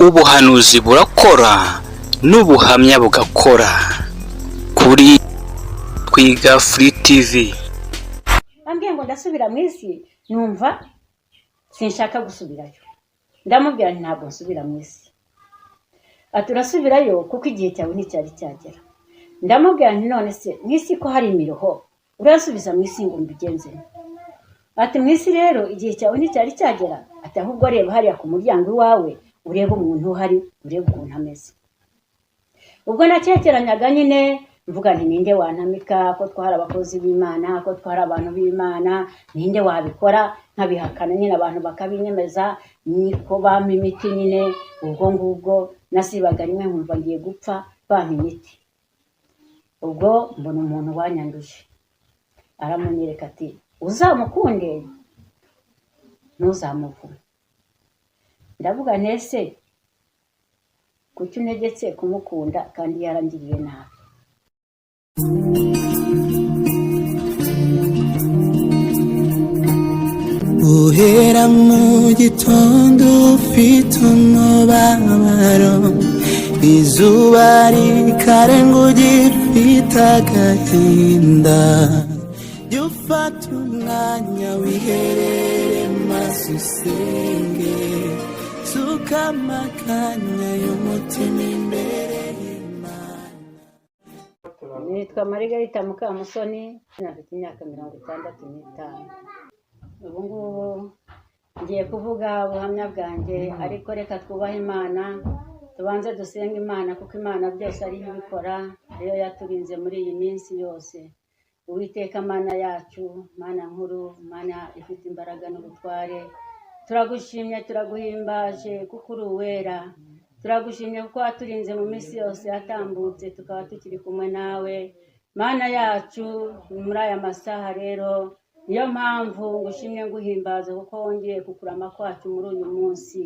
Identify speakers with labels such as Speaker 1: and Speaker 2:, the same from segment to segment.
Speaker 1: ubuhanuzi burakora n'ubuhamya bugakora kuri Twiga Free TV.
Speaker 2: Ambwiye ngo ndasubira mu isi, numva sinshaka gusubirayo. Ndamubwira nti ntabwo nsubira mu isi. Ati urasubirayo kuko igihe cyawe nticyari cyagera. Ndamubwira nti none se mu isi ko hari imiroho, urasubiza mu isi ngo mbigenze? Ati mu isi rero igihe cyawe nticyari cyagera. Ati ahubwo reba hariya ku muryango wawe, ureba umuntu uhari, ureba ukuntu ameze. Ubwo nacekeranyaga nyine mvuga nti ninde wantamika ko twara abakozi b'Imana, ko twara abantu b'Imana, ninde wabikora? Nkabihakana nyine abantu bakabinyemeza, niko bampa imiti nyine. Ubwo ngubwo nasibaga rimwe nkumva ngiye gupfa, bampa imiti. Ubwo mbona umuntu wanyanduje aramunyereka ati uzamukunde ntuzamuvume. Ndavuga nese kuki untegetse kumukunda kandi yarangiriye nabi?
Speaker 3: Uhera mu gitondo ufite umubabaro, izuba rikarenga ugifite agahinda. Jya ufata umwanya wiherere maze usenge, suka amakanya y'umutima imbere y'Imana.
Speaker 2: Nitwa Margarita Mukamusoni, nafite imyaka 65. Ubu ngubu ngiye kuvuga ubuhamya bwanjye, ariko reka twubahe Imana, tubanze dusenga Imana kuko Imana byose ari ibikora, iyo yaturinze muri iyi minsi yose. Uwiteka Mana yacu, Mana nkuru, Mana ifite imbaraga n'ubutware, turagushimye turaguhimbaje kuko uri uwera. Turagushimye kuko waturinze mu minsi yose yatambutse, tukaba tukiri kumwe nawe Mana yacu muri aya masaha. Rero niyo mpamvu ngushimye nguhimbaza kuko wongeye kukurama kwacu muri uyu munsi.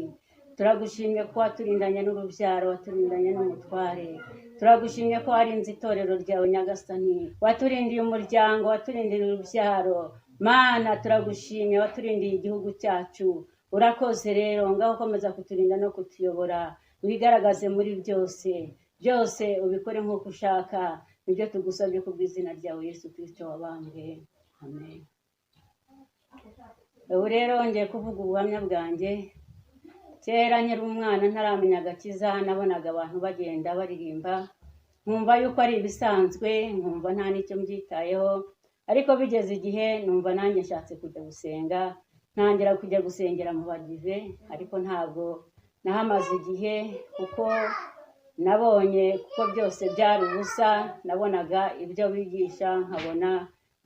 Speaker 2: Turagushimye ko waturindanye n'urubyaro, waturindanye n'umutware. Turagushimye ko warinze itorero ryawe Nyagasani, waturindiye umuryango, waturindiye urubyaro. Mana turagushimye, waturindiye igihugu cyacu. Urakoze rero, ngaho komeza kuturinda no kutuyobora, wigaragaze muri byose. Byose ubikore nk'uko ushaka, nibyo tugusabye ku bw'izina ryawe Yesu Kristo wabambwe. Amen. Ubu rero ngiye kuvuga ubuhamya bwanjye. Kera nkiri umwana ntaramenya agakiza, nabonaga abantu bagenda baririmba, nkumva yuko ari ibisanzwe, nkumva nta n'icyo mbyitayeho. Ariko bigeze igihe numva nanjye nshatse kujya gusenga, ntangira kujya gusengera mu bagize, ariko ntabwo nahamaze igihe kuko nabonye kuko byose byari ubusa. Nabonaga ibyo bigisha, nkabona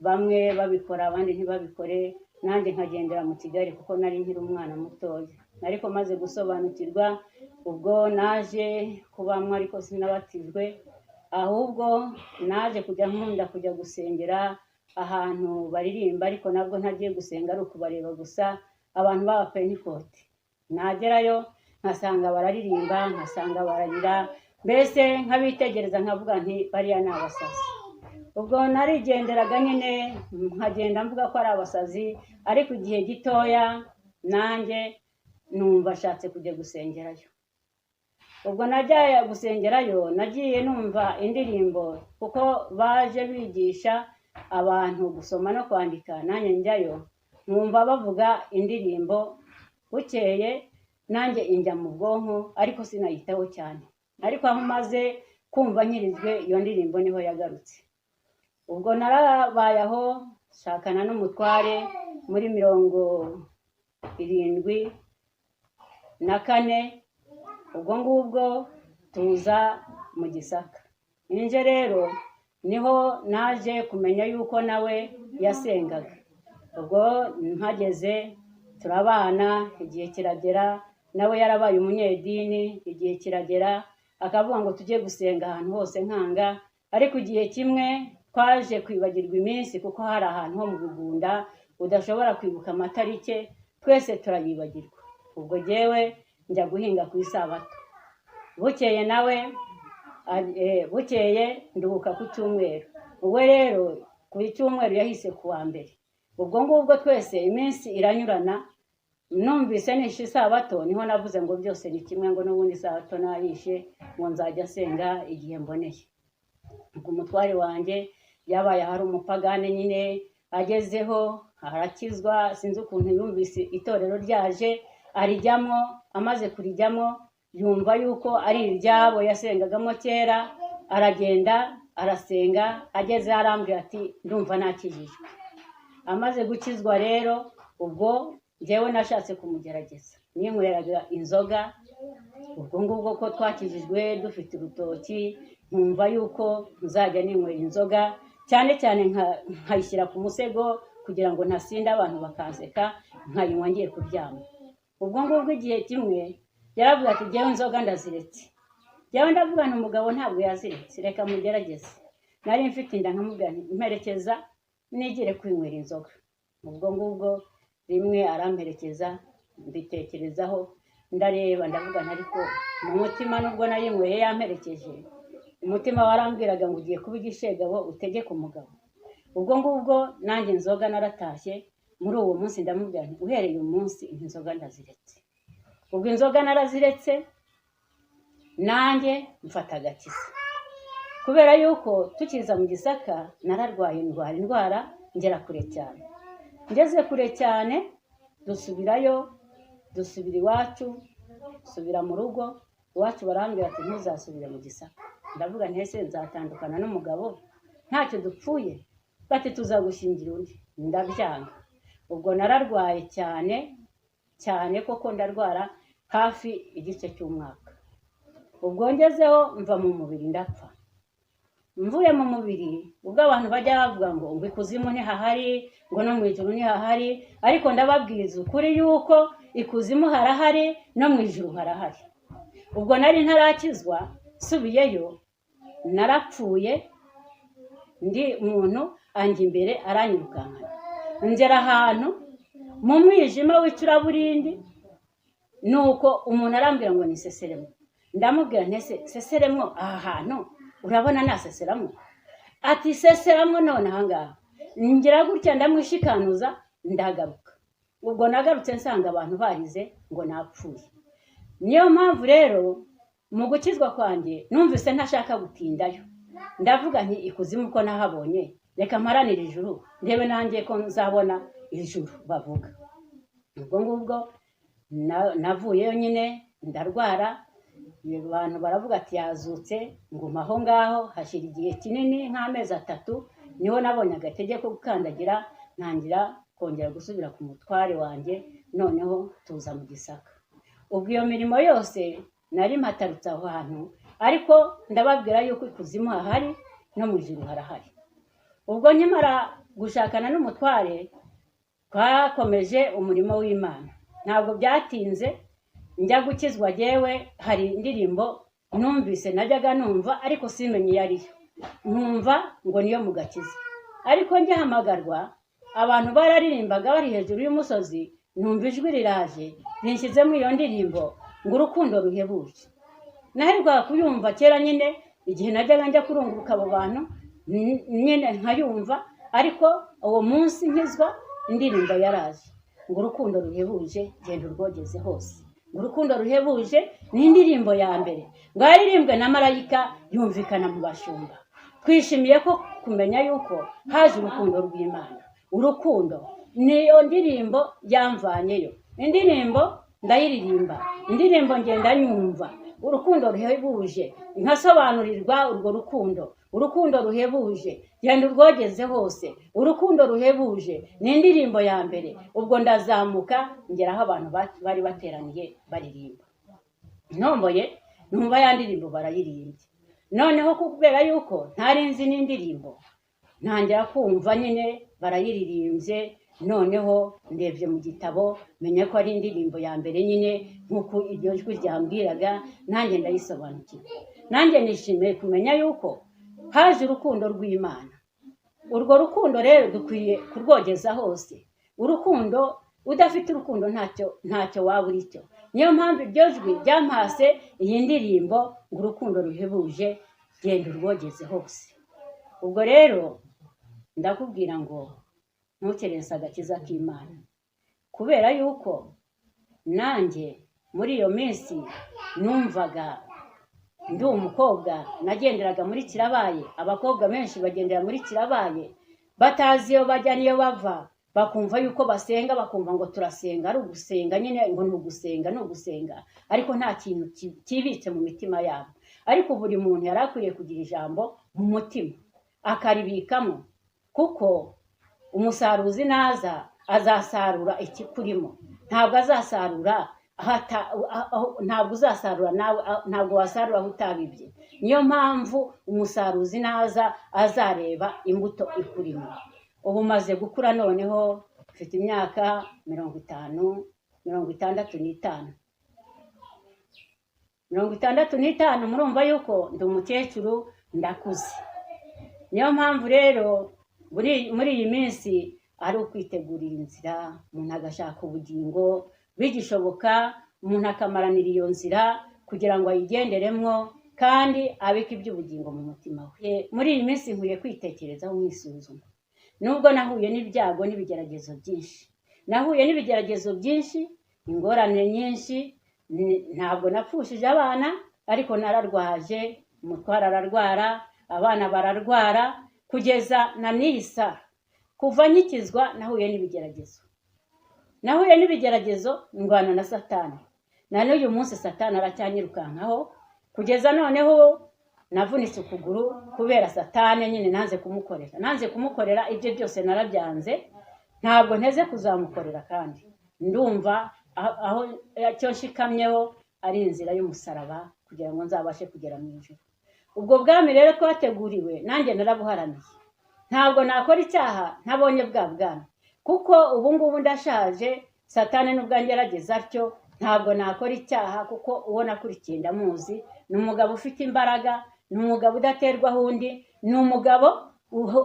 Speaker 2: bamwe babikora abandi ntibabikore, nanjye nkagendera mu Kigali kuko nari nkiri umwana mutoya. Ariko maze gusobanukirwa, ubwo naje kubamwe, ariko sinabatijwe, ahubwo naje kujya nkunda kujya gusengera ahantu baririmba, ariko nabwo ntagiye gusenga ari ukubareba gusa, abantu b'abapentekote. Nagerayo nkasanga bararirimba, nkasanga bararira, mbese nkabitegereza nkavuga nti bariya ni abasazi. Ubwo narigenderaga nyine nkagenda mvuga ko ari abasazi, ariko igihe gitoya nanjye numva ashatse kujya gusengerayo. Ubwo najya gusengerayo nagiye numva indirimbo, kuko baje bigisha abantu gusoma no kwandika, nanjye njyayo nkumva bavuga indirimbo. Bukeye nanjye injya mu bwonko, ariko sinayitaho cyane. Ariko aho maze kumva nyirizwe iyo ndirimbo niho yagarutse. Ubwo narabaye aho shakana n'umutware muri 74. Ubwo ngubwo tuza mu Gisaka. Ninje rero niho naje kumenya yuko nawe yasengaga. Ubwo mpageze turabana, igihe kiragera, nawe yarabaye umunyedini. Igihe kiragera akavuga ngo tujye gusenga ahantu hose nkanga, ariko igihe kimwe twaje kwibagirwa iminsi, kuko hari ahantu ho mu Bugunda udashobora kwibuka amatarike, twese turayibagirwa. Ubwo jewe njya guhinga ku isabato. Bukeye nawe bukeye nduhuka ku cyumweru. Ubwo rero ku cyumweru yahise ku wa mbere. Ubwo ngubwo twese iminsi iranyurana, numvise nishe isabato niho navuze ngo byose ni kimwe, ngo n'ubundi isabato nayishe ngo nzajya senga igihe mboneye. Ubwo umutware wanjye yabaye hari umupagane nyine agezeho arakizwa, sinzi ukuntu yumvise itorero ryaje arijyamo, amaze kurijyamo yumva yuko ari iryabo yasengagamo kera, aragenda arasenga, ageze arambwira ati ndumva nakijijwe. Amaze gukizwa rero ubwo njyewe nashatse kumugerageza, ninyweraga inzoga. Ubwo ngubwo ko twakijijwe dufite urutoki, nkumva yuko nzajya ninywera inzoga cyane cyane nkayishyira ku musego kugira ngo ntasinda abantu bakanseka, nkayinywa ngiye kuryama. Ubwo ngubwo igihe kimwe yaravuga ati njyewe inzoga ndaziretse. Njyewe ndavuga nti umugabo ntabwo yaziretse, reka mugerageze. Nari mfite inda nkamubwira nti mperekeza nigire kwinywera inzoga. Ubwo ngubwo rimwe aramperekeza, mbitekerezaho ndareba ndavuga nti ariko mu mutima nubwo nayinyweye yamperekeje, umutima warambwiraga ngo ugiye kuba igishegabo utegeka umugabo. Ubwo ngubwo nanjye inzoga naratashye. Muri uwo munsi ndamubwira nti uhereye umunsi inzoga ndaziretse. Ubwo inzoga naraziretse nanjye mfata agakiza, kubera yuko tukiza mu Gisaka nararwaye indwara ngera kure cyane. Ngeze kure cyane dusubirayo, dusubira iwacu, subira mu rugo iwacu. Barambwira ati ntuzasubire mu Gisaka. Ndavuga nti ese nzatandukana n'umugabo ntacyo dupfuye? Bati tuzagushingira undi. Ndabyanga. Ubwo nararwaye cyane cyane, koko ndarwara hafi igice cy'umwaka. Ubwo ngezeho mva mu mubiri ndapfa. Mvuye mu mubiri ubwo abantu bajya bavuga ngo ikuzimu ntihahari, ngo no mu ijuru ntihahari, ariko ndababwiza ukuri yuko ikuzimu harahari no mu ijuru harahari. Ubwo nari ntarakizwa, subiyeyo narapfuye, ndi umuntu anjye imbere aranyirukankana. Ngera ahantu mu mwijima w'icuraburindi, nuko umuntu arambwira ngo niseseremo. Ndamubwira ntese seseremo aha hantu urabona naseseramo? Ati seseramo none ahangaha. Ngira gutya ndamwishikanuza ndagaruka. Ubwo nagarutse nsanga abantu barize ngo napfuye. Niyo mpamvu rero mu gukizwa kwanjye numvise ntashaka gutindayo. Ndavuga nti ikuzimu ko nahabonye, reka mparanire ijuru ndebe nanjye ko nzabona ijuru bavuga. Ubwo ngubwo navuyeyo nyine ndarwara. Abantu baravuga ati yazutse, nguma aho ngaho hashira igihe kinini nk'amezi 3, niho nabonye agategeko gukandagira, ntangira kongera gusubira ku mutware wanjye, noneho tuza mu Gisaka. Ubwo iyo mirimo yose nari mpatarutse aho hantu, ariko ndababwira yuko ikuzimu hahari no mu ijuru harahari. Ubwo nkimara gushakana n'umutware twakomeje umurimo w'Imana. Ntabwo byatinze njya gukizwa. Jewe hari indirimbo numvise najyaga numva ariko simenye iyo ariyo, nkumva ngo niyo mu gakiza. Ariko njyahamagarwa abantu bararirimbaga bari hejuru y'umusozi, numva ijwi riraje rinshyizemo iyo ndirimbo ngo urukundo ruhebuje. Naherwa kuyumva kera nyine igihe najyaga njya kurunguruka abo bantu nyine nkayumva, ariko uwo munsi nkizwa indirimbo yaraje ngo urukundo ruhebuje genda urwogeze hose. Urukundo ruhebuje ni indirimbo ya mbere ngo yaririmbwe na marayika, yumvikana mu bashumba. Twishimiye ko kumenya yuko haje urukundo rw'Imana. Urukundo niyo ndirimbo yamvanyeyo. Indirimbo ndayiririmba, indirimbo ngenda nyumva. Urukundo ruhebuje nkasobanurirwa urwo rukundo. Urukundo ruhebuje genda urwogeze hose. Urukundo ruhebuje ni indirimbo ya mbere. Ubwo ndazamuka ngera aho abantu bari bateraniye baririmba. Ntomboye numva ya ndirimbo barayirimbye. Noneho kubera yuko ntari nzi n'indirimbo, ntangira kumva nyine barayiririmbye. Noneho ndebye mu gitabo menye ko ari indirimbo ya mbere nyine nkuko iryo jwi ryambwiraga, nanjye ndayisobanukirwa. Nanjye nishimiye kumenya yuko haje urukundo rw'Imana. Urwo rukundo rero dukwiye kurwogeza hose. Urukundo udafite urukundo ntacyo waba uri cyo. Niyo mpamvu iryo jwi ryampase iyi ndirimbo ngo urukundo ruhebuje genda urwogeze hose. Ubwo rero ndakubwira ngo ntukerense agakiza k'Imana, kubera yuko nanjye muri iyo minsi numvaga ndi umukobwa nagenderaga muri Kirabaye. Abakobwa benshi bagendera muri Kirabaye batazi iyo bajya niyo bava, bakumva yuko basenga, bakumva ngo turasenga, ari ugusenga nyine, ngo ni ugusenga, ariko nta kintu kibitse mu mitima yabo. Ariko buri muntu yari akwiriye kugira ijambo mu mutima akaribikamo, kuko umusaruzi naza azasarura ikikurimo. Ntabwo azasarura ntabwo uzasarura nawe, ntabwo wasarura aho utabibye. Niyo mpamvu umusaruzi naza azareba imbuto ikurimo. Ubu maze gukura, noneho mfite imyaka 65, 65. Murumva yuko ndi umukecuru, ndakuze. Niyo mpamvu rero muri iyi minsi ari ukwitegurira inzira, umuntu agashaka ubugingo, bigishoboka umuntu akamaranira iyo nzira kugira ngo ayigenderemo kandi abike iby'ubugingo mu mutima we. Muri iyi minsi nkwiye kwitekerezaho, mwisuzuma. Nubwo nahuye n'ibyago n'ibigeragezo byinshi, ingorane nyinshi, ntabwo napfushije abana, ariko nararwaje, umutwara ararwara, abana bararwara, kugeza na nisa. Kuva nkikizwa nahuye n'ibigeragezo, ndwana na Satani. Na n'uyu munsi Satani aracyanyirukankaho, kugeza noneho navunitse ukuguru kubera Satani nyine. Nanze kumukorera ibyo byose narabyanze, ntabwo nteze kuzamukorera, kandi ndumva aho cyo nshikamyeho ari inzira y'umusaraba kugira ngo nzabashe kugera mu ijuru. Ubwo bwami rero twateguriwe nanjye narabuharaniye. Ntabwo nakora icyaha ntabonye bwa bwami, kuko ubu ngubu ndashaje. Satani nubwo angerageza atyo, ntabwo nakora icyaha, kuko uwo nakurikiye ndamuzi. Ni umugabo ufite imbaraga, ni umugabo udaterwaho undi, ni umugabo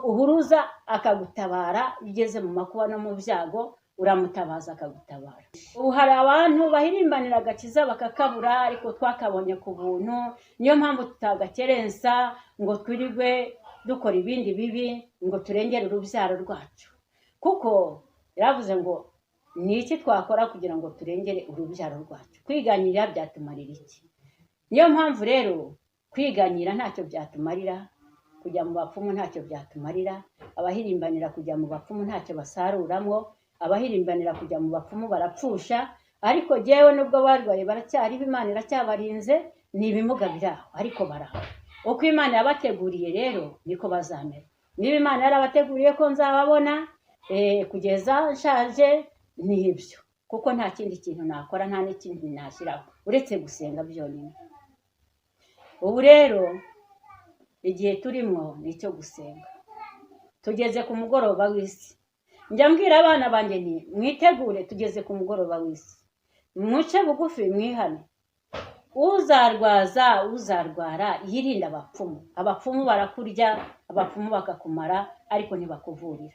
Speaker 2: uhuruza akagutabara. Ugeze mu makuba no mu byago uramutabaza akagutabara. Ubu hari abantu bahirimbanira agakiza bakakabura, ariko twakabonye ku buntu. Niyo mpamvu tutagakerensa ngo twirirwe dukora ibindi bibi ngo turengere urubyaro rwacu, kuko yaravuze ngo ni iki twakora kugira ngo turengere urubyaro rwacu? Kwiganyira byatumarira iki? Niyo mpamvu rero kwiganyira ntacyo byatumarira, kujya mu bapfumu ntacyo byatumarira. Abahirimbanira kujya mu bapfumu ntacyo basaruramo, abahirimbanira kujya mu bapfumu barapfusha. Ariko jyewe nubwo barwaye baracyariho, Imana iracyabarinze, ni ibimuga biraho, ariko baraho. Uko Imana yabateguriye rero niko bazamera. Niba Imana yarabateguriye ko nzababona kugeza nshaje, ni ibyo, kuko nta kindi kintu nakora, nta n'ikindi nashyiraho uretse gusenga byonyine. Ubu rero igihe turimo ni icyo gusenga. Tugeze ku mugoroba w'isi. Njya mbwira abana banjye nti mwitegure, tugeze ku mugoroba w'isi. Muce bugufi, mwihane. Uzarwara yirinde abapfumu. Abapfumu barakurya, abapfumu bakakumara, ariko ntibakuvurira.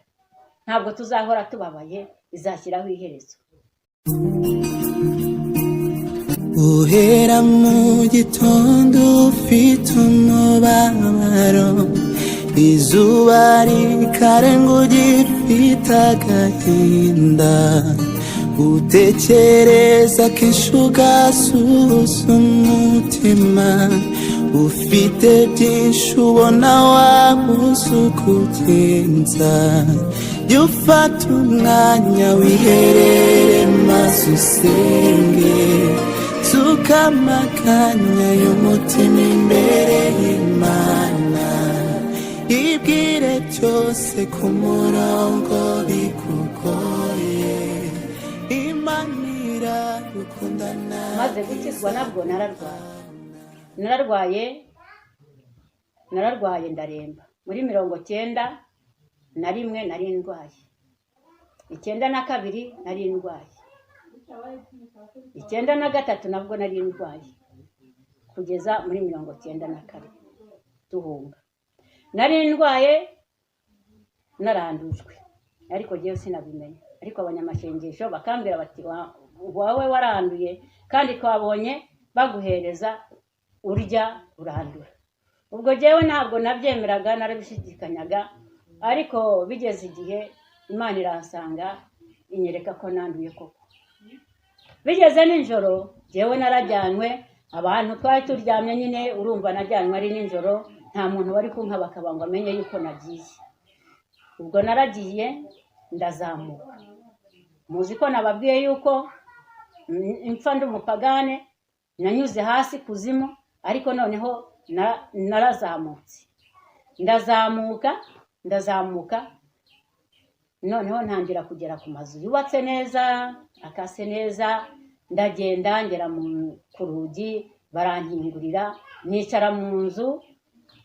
Speaker 2: Ntabwo tuzahora tubabaye, izashyiraho iherezo.
Speaker 3: Uhera mu gitondo ufite umubabaro, izuba rikarenga ugifite agahinda, utekereza kenshi ugasuhuza umutima, ufite byinshi ubona wabuze uko ugenza. Jya ufata umwanya wiherere maze usenge, tukamakanya y'umutima imbere y'Imana, ibwire byose ku murongo bikugoye. Imana iragukundana.
Speaker 2: Maze gukizwa nabwo nararwaye ndaremba. Muri 91 nari ndwaye, 92 nari ndwaye, 93 nabwo nari ndwaye, kugeza muri 94 tuhunga. Nari ndwaye narandujwe, ariko jyewe sinabimenya. Ariko abanyamashengesho bakambwira bati wowe waranduye, kandi twabonye baguhereza urya urandura. Ubwo jyewe ntabwo nabyemeraga, narabishidikanyaga, ariko bigeze igihe Imana iransanga inyereka ko nanduye koko. bigeze nijoro jewe narajyanwe, abantu twari turyamye nyine, urumva najyanwe ari nijoro, nta muntu wari kunka bakaba ngo amenye yuko nagiye. Ubwo naragiye ndazamuka, muzi ko nababwiye yuko impfa ndi umupagane, nanyuze hasi kuzimu, ariko noneho narazamutse, ndazamuka noneho ntangira kugera ku mazu yubatse neza, akase neza, ndagenda ngera ku rugi, barankingurira, nicara mu nzu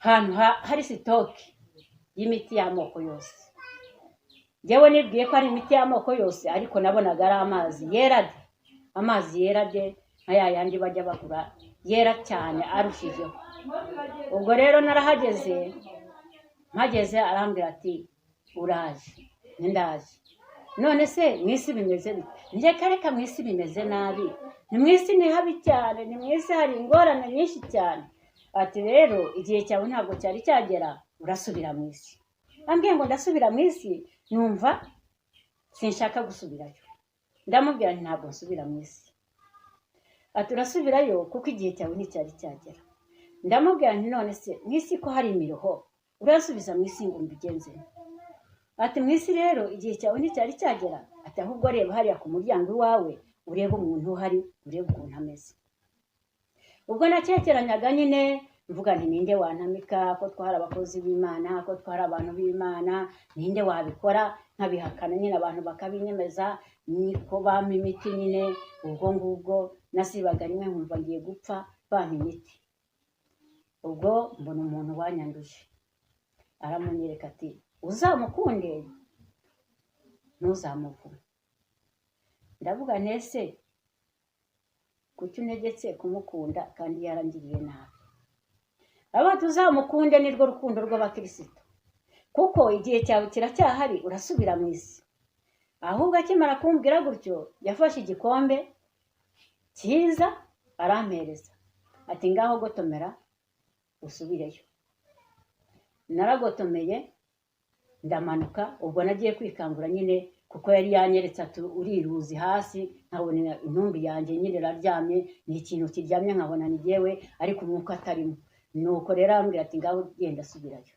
Speaker 2: ahantu hari sitoke y'imiti y'amoko yose. Jewe nibwiye ko ari imiti y'amoko yose, ariko nabonaga ari amazi yera de nka yandi bajya bagura, yera cyane arushijeho. Ubwo rero narahageze, mpageze arambwira ati uraje, ndaje. None se mwisi bimeze bite? Nje kareka mwisi bimeze nabi, ni mwisi ni habi cyane, ni mwisi hari ingorane nyinshi cyane. Ati rero igihe cyawe ntabwo cyari cyagera, urasubira mwisi. Ambwiye ngo ndasubira mwisi, numva sinshaka gusubirayo. Ndamubwira ntabwo nsubira mwisi. Ati urasubirayo kuko igihe cyawe nticyari cyagera. Ndamubwira none se mwisi ko hari imiroho, urasubiza mwisi ngo mbigenze? Ati mwisi rero igihe cyawe nticyari cyagera, ati ahubwo reba hariya ku muryango wawe, urebe umuntu uhari, urebe ukuntu ameze. Ubwo nakekeranyaga nyine, mvuga nti ninde wantamika, ko twari abakozi b'Imana, ko twari abantu b'Imana, ninde wabikora? Nkabihakana nyine, abantu bakabinyemeza, niko bampa imiti nyine. Ubwo ngubwo nasibaga rimwe nkumva ngiye gupfa, bampa imiti. Ubwo mbona umuntu wanyanduje, aramunyereka ati uzamukunde ntuzamuvume. Ndavuga ntese kuki untegetse kumukunda kandi yarangiriye nabi? Aba tuzamukunde nirwo rukundo rw'abakristo, kuko igihe cyawe kiracyahari, urasubira mu isi. Ahubwo akimara kumbwira gutyo, yafashe igikombe cyiza arampereza, ati ngaho gotomera usubireyo. Naragotomeye ndamanuka. Ubwo nagiye kwikangura nyine, kuko yari yanyeretse ati uriruzi hasi, nkabona intumbi yanjye nyine iraryamye, ni ikintu kiryamye nkabona ni jewe, ariko umwuka atarimo. Nuko rero ambwira ati ngaho genda subirayo.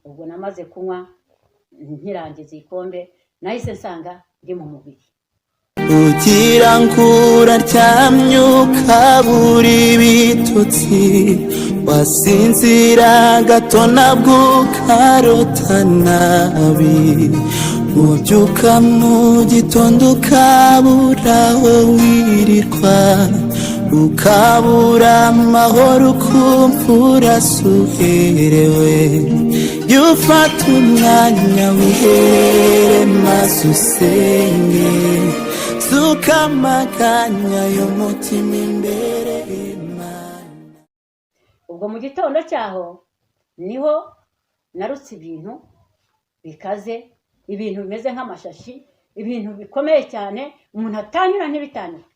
Speaker 2: Ubwo namaze kunywa, nkirangiza igikombe, nahise nsanga ndi mu mubiri.
Speaker 3: ugira ngura ryamyuka buri bitutsi, wasinzira gato nabwo ukarota nabi, ubyuka mu gitondo ukabura aho wirirwa, ukabura amahoro ukumva urasuherewe. Jya ufata umwanya wihere maze usenge, suka amaganya y'umutima imbere y'Imana.
Speaker 2: Ubwo mu gitondo cyaho niho narutse ibintu bikaze, ibintu bimeze nk'amashashi, ibintu bikomeye cyane, umuntu atanyura ntibitanyura.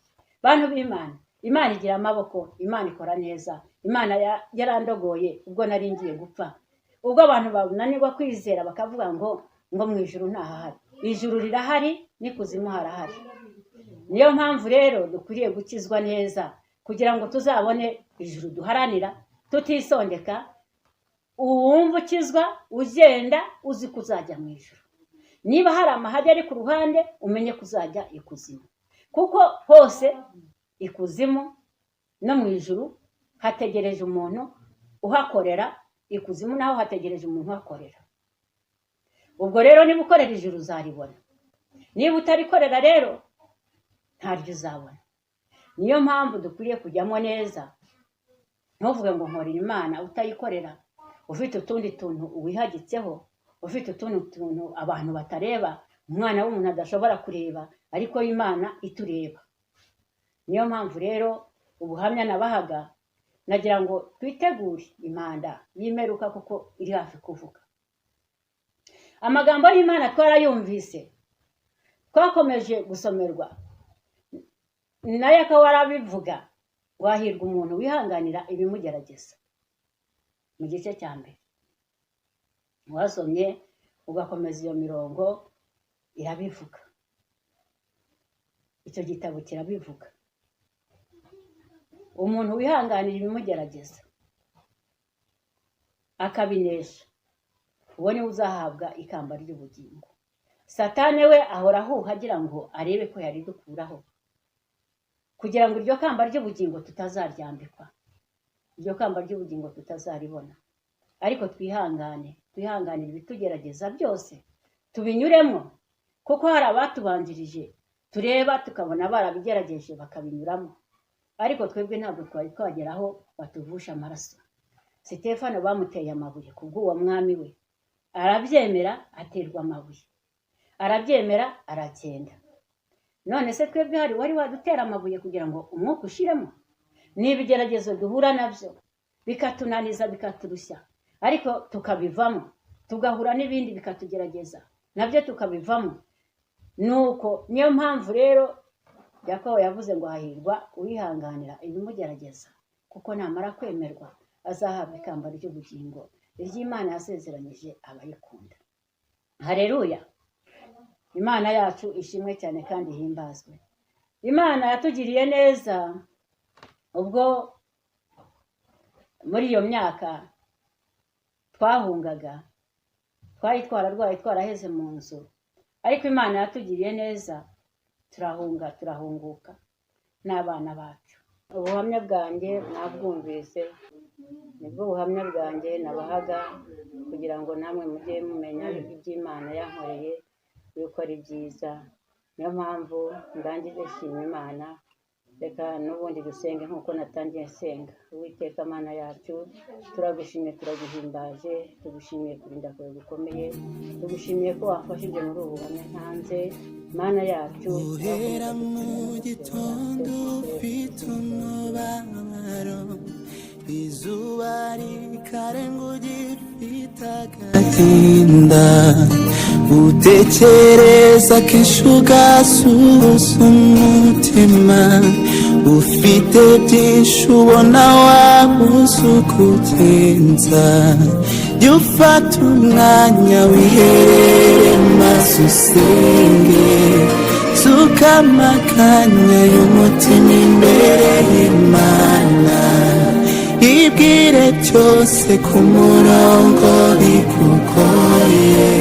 Speaker 2: Bantu b'Imana, Imana igira amaboko, Imana ikora neza. Imana yarandogoye ubwo nari ngiye gupfa. Ubwo abantu bananirwa kwizera bakavuga ngo mu ijuru ntahahari. Ijuru rirahari, n'ikuzimu harahari. Niyo mpamvu rero dukwiriye gukizwa neza, kugira ngo tuzabone ijuru duharanira, tutisondeka. Uwumva ukizwa, ugenda uzi kuzajya mu ijuru. Niba hari amahajya ari ku ruhande, umenye kuzajya ikuzimu, kuko hose ikuzimu no mu ijuru hategereje umuntu uhakorera. Ikuzimu naho hategereje umuntu uhakorera. Ubwo rero niba ukorera ijuru uzaribona, niba utarikorera rero ntaryo uzabona. Niyo mpamvu dukwiriye kujyamo neza, ntuvuge ngo nkorera Imana utayikorera, ufite utundi tuntu wihagitseho, ufite utundi tuntu abantu batareba, umwana w'umuntu adashobora kureba, ariko Imana itureba. Niyo mpamvu rero ubuhamya nabahaga, nagira ngo twitegure impanda y'imperuka kuko iri hafi kuvuga. Amagambo y'Imana twarayumvise, twakomeje gusomerwa, nayo ko warabivuga, wahirwa umuntu wihanganira ibimugerageza. Mu gice cya mbere wasomye ugakomeza iyo mirongo irabivuga. icyo gitabo kirabivuga. Umuntu wihanganira ibimugerageza akabinesha, uwo niwe uzahabwa ikamba ry'ubugingo. Satani we ahora ahuha agira ngo arebe ko yaridukuraho, kugira ngo iryo kamba ry'ubugingo tutazaryambikwa, iryo kamba ry'ubugingo tutazaribona. Ariko twihanganire ibitugerageza byose, tubinyuremo, kuko hari abatubanjirije tureba tukabona barabigerageje bakabinyuramo, ariko twebwe ntabwo twari twageraho batuvusha amaraso. Sitefano bamuteye amabuye kubw'uwo mwami we, arabyemera aterwa amabuye, arabyemera aragenda. None se twebwe hari wari wadutera amabuye kugira ngo umwuka ushiremo? N'ibigeragezo duhura nabyo bikatunaniza bikaturushya, ariko tukabivamo, tugahura n'ibindi bikatugerageza nabyo tukabivamo. Nuko niyo mpamvu rero Yakobo yavuze ngo hahirwa uwihanganira ibimugerageza, kuko namara kwemerwa azahabwa ikamba ry'ubugingo iry'Imana yasezeranyije abayikunda. Haleluya! Imana yacu ishimwe cyane kandi himbazwe. Imana yatugiriye neza ubwo muri iyo myaka twahungaga, twari twararwaye twaraheze mu nzu, ariko Imana yatugiriye neza, turahunguka n'abana bacu. Ubuhamya bwanjye mwabwumvise, nibwo buhamya bwanjye nabahaga kugira ngo namwe mujye mumenya iby'Imana yankoreye yuko ari byiza. Niyo mpamvu ndangije shima Imana. Reka n'ubundi dusenge nk'uko natangiye nsenga. Uwiteka Mana yacu, turagushimiye, turaguhimbaje, tugushimiye kurinda kwawe gukomeye, tugushimiye ko wafashije muri ubu buhamya ntanze. Mana yacu,
Speaker 3: uhera mu gitondo ufite umubabaro, izuba rikarenga ugifite agahinda, utekereza kenshi ugasuhuza umutima, ufite byinshi ubona wabuze uko ugenza. Jya ufata umwanya wiherere maze usenge, sukama akanya y'umutima imbere y'Imana, ibwire byose ku murongo bikugoye.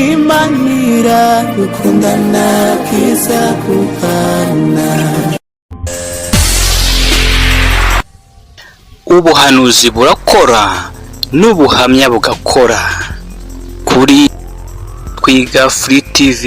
Speaker 3: Imana iradukundana bwiza kubana.
Speaker 1: Ubuhanuzi burakora n'ubuhamya bugakora. Kuri Twiga Free TV.